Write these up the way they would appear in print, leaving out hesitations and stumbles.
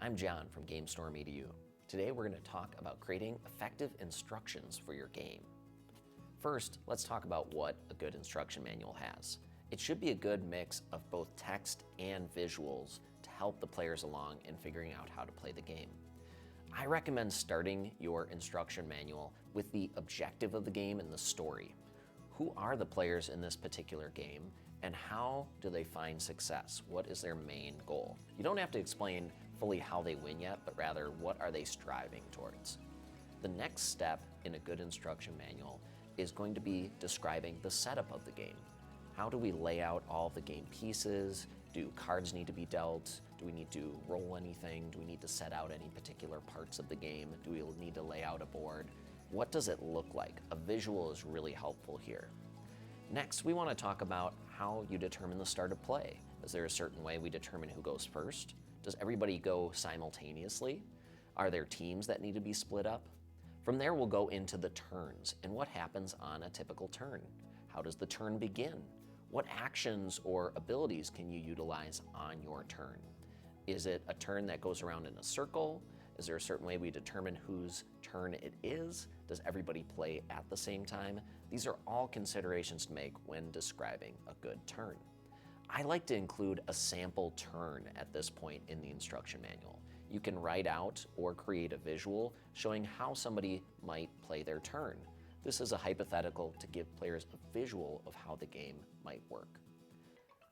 I'm John from GameStorm EDU. Today we're going to talk about creating effective instructions for your game. First, let's talk about what a good instruction manual has. It should be a good mix of both text and visuals to help the players along in figuring out how to play the game. I recommend starting your instruction manual with the objective of the game and the story. Who are the players in this particular game, and how do they find success? What is their main goal? You don't have to explain fully how they win yet, but rather what are they striving towards. The next step in a good instruction manual is going to be describing the setup of the game. How do we lay out all the game pieces? Do cards need to be dealt? Do we need to roll anything? Do we need to set out any particular parts of the game? Do we need to lay out a board? What does it look like? A visual is really helpful here. Next, we want to talk about how you determine the start of play. Is there a certain way we determine who goes first? Does everybody go simultaneously? Are there teams that need to be split up? From there, we'll go into the turns and what happens on a typical turn. How does the turn begin? What actions or abilities can you utilize on your turn? Is it a turn that goes around in a circle? Is there a certain way we determine whose turn it is? Does everybody play at the same time? These are all considerations to make when describing a good turn. I like to include a sample turn at this point in the instruction manual. You can write out or create a visual showing how somebody might play their turn. This is a hypothetical to give players a visual of how the game might work.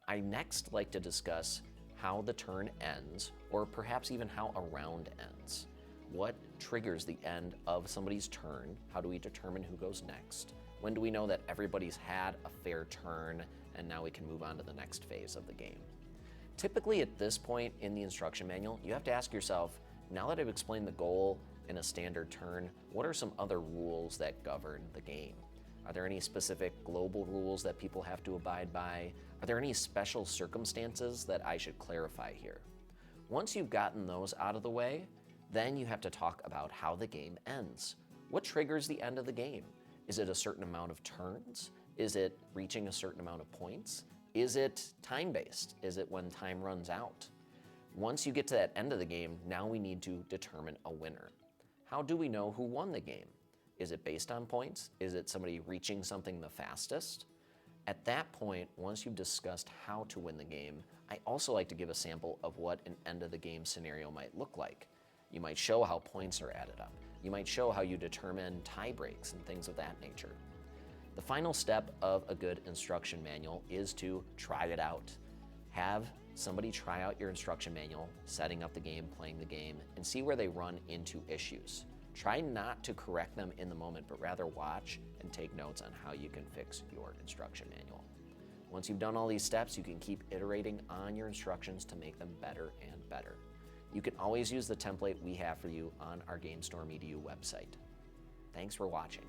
I next like to discuss how the turn ends, or perhaps even how a round ends. What triggers the end of somebody's turn? How do we determine who goes next? When do we know that everybody's had a fair turn and now we can move on to the next phase of the game? Typically at this point in the instruction manual, you have to ask yourself, now that I've explained the goal in a standard turn, what are some other rules that govern the game? Are there any specific global rules that people have to abide by? Are there any special circumstances that I should clarify here? Once you've gotten those out of the way, then you have to talk about how the game ends. What triggers the end of the game? Is it a certain amount of turns? Is it reaching a certain amount of points? Is it time-based? Is it when time runs out? Once you get to that end of the game, now we need to determine a winner. How do we know who won the game? Is it based on points? Is it somebody reaching something the fastest? At that point, once you've discussed how to win the game, I also like to give a sample of what an end of the game scenario might look like. You might show how points are added up. You might show how you determine tie breaks and things of that nature. The final step of a good instruction manual is to try it out. Have somebody try out your instruction manual, setting up the game, playing the game, and see where they run into issues. Try not to correct them in the moment, but rather watch and take notes on how you can fix your instruction manual. Once you've done all these steps, you can keep iterating on your instructions to make them better and better. You can always use the template we have for you on our GameStorm EDU website. Thanks for watching.